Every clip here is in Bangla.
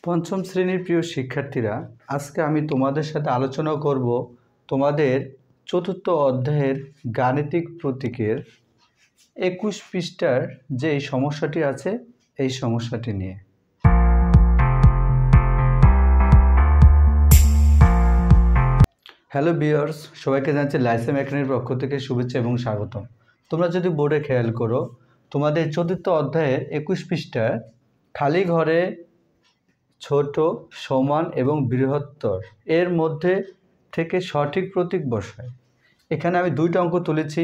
পঞ্চম শ্রেণীর প্রিয় শিক্ষার্থীরা, আজকে আমি তোমাদের সাথে আলোচনা করব তোমাদের চতুর্থ অধ্যায়ের গাণিতিক প্রতীকের 21 পৃষ্ঠার যে সমস্যাটি আছে এই সমস্যাটি নিয়ে। হ্যালো ভিউয়ার্স, সবাইকে জানাচ্ছি লাইসেম একাডেমির পক্ষ থেকে শুভেচ্ছা এবং স্বাগতম। তোমরা যদি বোর্ডে খেয়াল করো, তোমাদের চতুর্থ অধ্যায়ের 21 পৃষ্ঠার খালি ঘরে ছোট, সমান এবং বৃহত্তর এর মধ্যে থেকে সঠিক প্রতীক বসায়। এখানে আমি দুইটা অঙ্ক তুলেছি।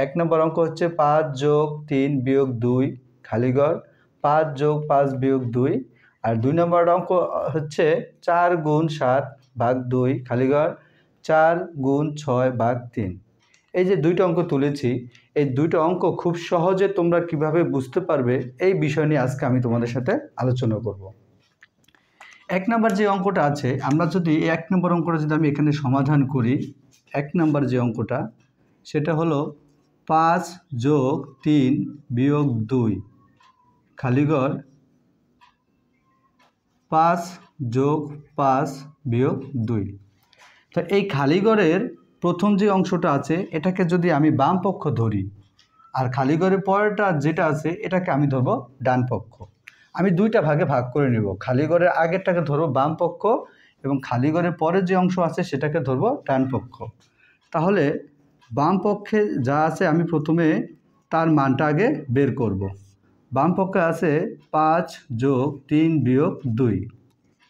1 নম্বর অঙ্ক হচ্ছে 5 যোগ 3 বিয়োগ 2 খালিঘর, 5 যোগ 5 বিয়োগ 2। আর 2 নম্বর অঙ্ক হচ্ছে 4 গুণ 7 ভাগ 2 খালিঘর, 4 গুণ 6 ভাগ 3। এই যে দুইটা অঙ্ক তুলেছি, এই দুইটা অঙ্ক খুব সহজে তোমরা কিভাবে বুঝতে পারবে এই বিষয় নিয়ে আজকে আমি তোমাদের সাথে আলোচনা করব। 1 নম্বর যে অঙ্কটা আছে, আমরা যদি 1 নম্বর অঙ্কটা যদি আমি এখানে সমাধান করি, 1 নম্বর যে অঙ্কটা সেটা হলো 5 যোগ 3 বিয়োগ 2 খালিঘর, 5 যোগ 5 বিয়োগ 2। তো এই খালিঘরের প্রথম যে অংশটা আছে এটাকে যদি আমি বাম পক্ষ ধরি, আর খালিঘরের পরেরটা যেটা আছে এটাকে আমি ধরবো ডান পক্ষ। আমি দুইটা ভাগে ভাগ করে নেব। খালিঘরের আগেরটাকে ধরবো বাম পক্ষ এবং খালিঘরের পরের যে অংশ আছে সেটাকে ধরবো ডান পক্ষ। তাহলে বাম পক্ষে যা আছে আমি প্রথমে তার মানটা আগে বের করব। বাম পক্ষে আছে 5 যোগ 3 বিয়োগ 2।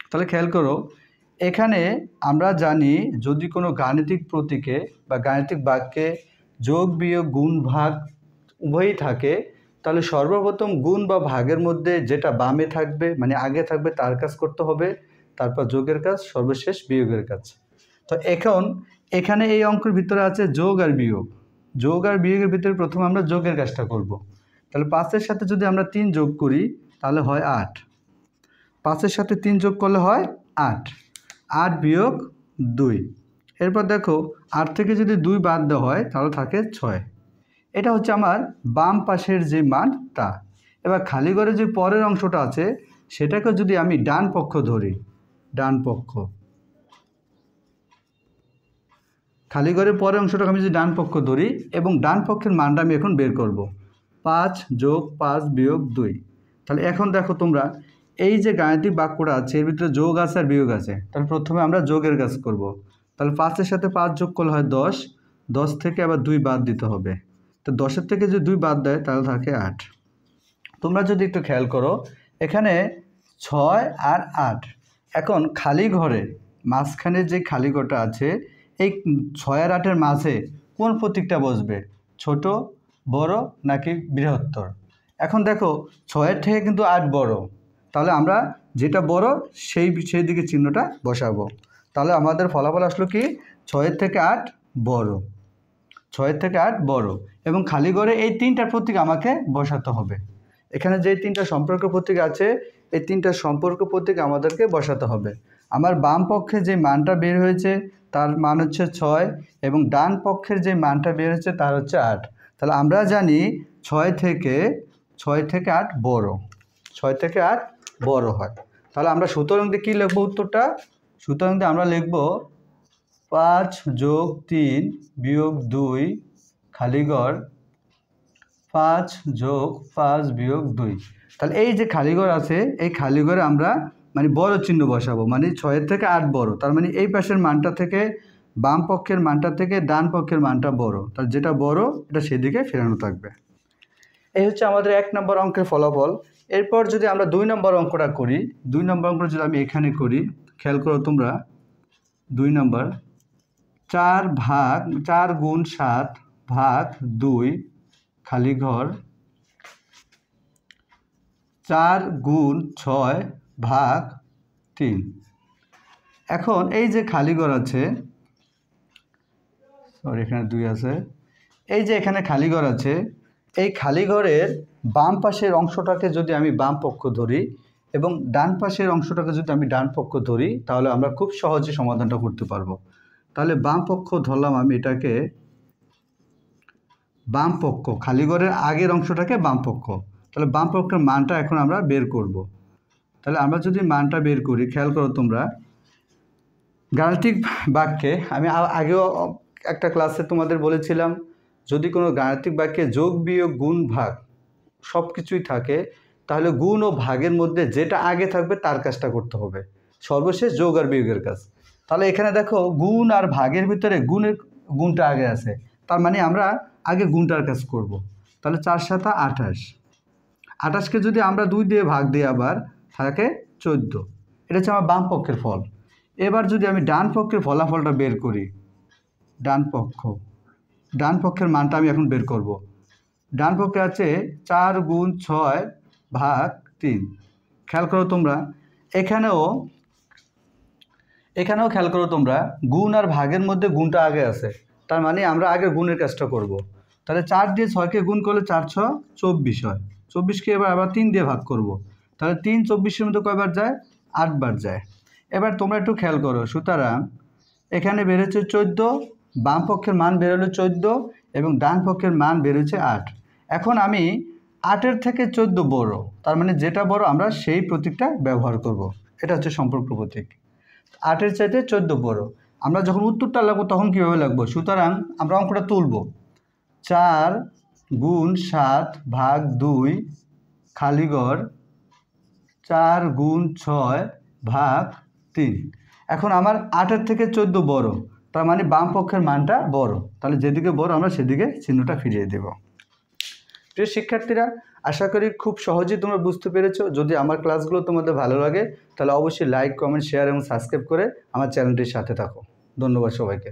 তাহলে খেয়াল করো, এখানে আমরা জানি যদি কোনো গাণিতিক প্রতীকে বা গাণিতিক বাক্যে যোগ বিয়োগ গুণ ভাগ উভয়ই থাকে, তাহলে সর্বপ্রথম গুণ বা ভাগের মধ্যে যেটা বামে থাকবে মানে আগে থাকবে তার কাজ করতে হবে, তারপর যোগের কাজ, সর্বশেষ বিয়োগের কাজ। তো এখানে এই অঙ্কের ভিতরে আছে যোগ আর বিয়োগ। যোগ আর বিয়োগের ভিতরে প্রথম আমরা যোগের কাজটা করব। তাহলে 5-এর সাথে যদি আমরা 3 যোগ করি তাহলে হয় 8। 5-এর সাথে 3 যোগ করলে হয় 8। 8 বিয়োগ 2। এরপর দেখো 8 থেকে যদি 2 বাদ দেওয়া হয় তাহলে থাকে 6। এটা হচ্ছে আমার বাম পাশের যে মান তা। এবার খালিঘরে যে পরের অংশটা আছে সেটাকে যদি আমি ডান পক্ষ ধরি, ডান পক্ষ, খালিঘরের পরের অংশটাকে আমি যদি ডান পক্ষ ধরি এবং ডান পক্ষের মানটা আমি এখন বের করব, 5 যোগ 5 বিয়োগ 2। তাহলে এখন দেখো তোমরা এই যে গাণিতিক বাক্যটা আছে এর ভিতরে যোগ আছে আর বিয়োগ আছে, তাহলে প্রথমে আমরা যোগের কাজ করব। তাহলে 5-এর সাথে 5 যোগ করলে হয় 10। 10 থেকে আবার 2 বাদ দিতে হবে। তো 10-এর থেকে যদি 2 বাদ দেয় তাহলে থাকে 8। তোমরা যদি একটু খেয়াল করো, এখানে 6 আর 8। এখন খালি ঘরে মাঝখানে যে খালি ঘরটা আছে এই 6 আর 8-এর মাঝে কোন প্রতীকটা বসবে, ছোট, বড় নাকি বৃহত্তর? এখন দেখো 6-এর থেকে কিন্তু 8 বড়, তাহলে আমরা যেটা বড় সেই দিকে চিহ্নটা বসাবো। তাহলে আমাদের ফলাফল আসলো কি, 6-এর থেকে 8 বড়, 6-এর থেকে 8 বড়। এবং খালি ঘরে এই 3টা প্রতীক আমাকে বসাতে হবে। এখানে যে 3টা সম্পর্ক প্রতীক আছে এই 3টা সম্পর্ক প্রতীক আমাদেরকে বসাতে হবে। আমার বাম পক্ষে যে মানটা বের হয়েছে তার মান হচ্ছে 6 এবং ডান পক্ষের যে মানটা বের হয়েছে তার হচ্ছে 8। তাহলে আমরা জানি 6 থেকে 8 বড়, 6 থেকে 8 বড় হয়। তাহলে আমরা সুতরাং দিয়ে কী লিখবো উত্তরটা? সুতরাং দিয়ে আমরা লিখব 5 যোগ 3 বিয়োগ 2 খালিঘর, 5 যোগ 5 বিয়োগ 2। তাহলে এই যে খালিঘর আছে এই খালিঘরে আমরা মানে বড় চিহ্ন বসাবো, মানে 6-এর থেকে 8 বড়। তার মানে এই পাশের মানটা থেকে বাম পক্ষের মানটা থেকে ডান পক্ষের মানটা বড়, তার যেটা বড় এটা সেদিকে ফেরানো থাকবে। এই হচ্ছে আমাদের 1 নম্বর অঙ্কের ফলাফল। এরপর যদি আমরা 2 নম্বর অঙ্কটা করি, 2 নম্বর অঙ্কটা যদি আমি এখানে করি, খেয়াল করো তোমরা, 2 নম্বর 4 গুণ 7 ভাগ 2 খালিঘর, 4 গুণ 6 ভাগ 3। এখন এই যে খালিঘর আছে, সরি এখানে 2 আছে, এই যে এখানে খালিঘর আছে, এই খালিঘরের বাম পাশের অংশটাকে যদি আমি বাম পক্ষ ধরি এবং ডান পাশের অংশটাকে যদি আমি ডান পক্ষ ধরি তাহলে আমরা খুব সহজে সমাধানটা করতে পারবো। তাহলে বাম পক্ষ ধরলাম আমি এটাকে, বাম পক্ষ, খালিঘরের আগের অংশটাকে বাম পক্ষ। তাহলে বাম পক্ষের মানটা এখন আমরা বের করব। তাহলে আমরা যদি মানটা বের করি, খেয়াল করো তোমরা, গাণিতিক বাক্যে আমি আগেও একটা ক্লাসে তোমাদের বলেছিলাম, যদি কোনো গাণিতিক বাক্যে যোগ বিয়োগ গুণ ভাগ সব কিছুই থাকে, তাহলে গুণ ও ভাগের মধ্যে যেটা আগে থাকবে তার কাজটা করতে হবে, সর্বশেষ যোগ আর বিয়োগের কাজ। তাহলে এখানে দেখো গুণ আর ভাগের ভিতরে গুণটা আগে আছে, তার মানে আমরা আগে গুণটার কাজ করব। তাহলে 4 × 7 = 28। 28কে যদি আমরা 2 দিয়ে ভাগ দিই আবার থাকে 14। এটা হচ্ছে আমার বাম পক্ষের ফল। এবার যদি আমি ডান পক্ষের ফলাফলটা বের করি, ডান পক্ষের মানটা আমি এখন বের করব। ডান পক্ষে আছে 4 × 6 / 3। খেয়াল করো তোমরা, এখানেও খেয়াল করো তোমরা, গুণ আর ভাগের মধ্যে গুণটা আগে আছে, তার মানে আমরা আগে গুণের কাজটা করব। তাহলে 4 দিয়ে 6কে গুণ করলে 4 × 6 = 24 হয়। 24কে আবার 3 দিয়ে ভাগ করব, তাহলে 3 24-এর মধ্যে কয়বার যায়? 8 বার যায়। এবার তোমরা একটু খেয়াল করো, সুতরাং এখানে বেরোচ্ছে 14, বাম পক্ষের মান বেরোলো 14 এবং ডান পক্ষের মান বেরোচ্ছে 8। এখন আমি 8-এর থেকে 14 বড়, তার মানে যেটা বড় আমরা সেই প্রতীকটা ব্যবহার করব। এটা হচ্ছে সম্পর্ক প্রতীক। 8-এর চাইতে 14 বড়। আমরা যখন উত্তরটা লাগবো তখন কীভাবে লাগবো? সুতরাং আমরা অঙ্কটা তুলব। 4 × 7 / 2 খালি ঘর 4 × 6 / 3। এখন আমার 8-এর থেকে 14 বড়, তার মানে বাম পক্ষের মানটা বড়, তাহলে যেদিকে বড় আমরা সেদিকে চিহ্নটা ফিরিয়ে দেব। প্রিয় শিক্ষার্থীরা, আশা করি খুব সহজেই তোমরা বুঝতে পেরেছো। যদি আমার ক্লাসগুলো তোমাদের ভালো লাগে তাহলে অবশ্যই লাইক, কমেন্ট, শেয়ার এবং সাবস্ক্রাইব করে আমার চ্যানেলটির সাথে থাকো। ধন্যবাদ সবাইকে।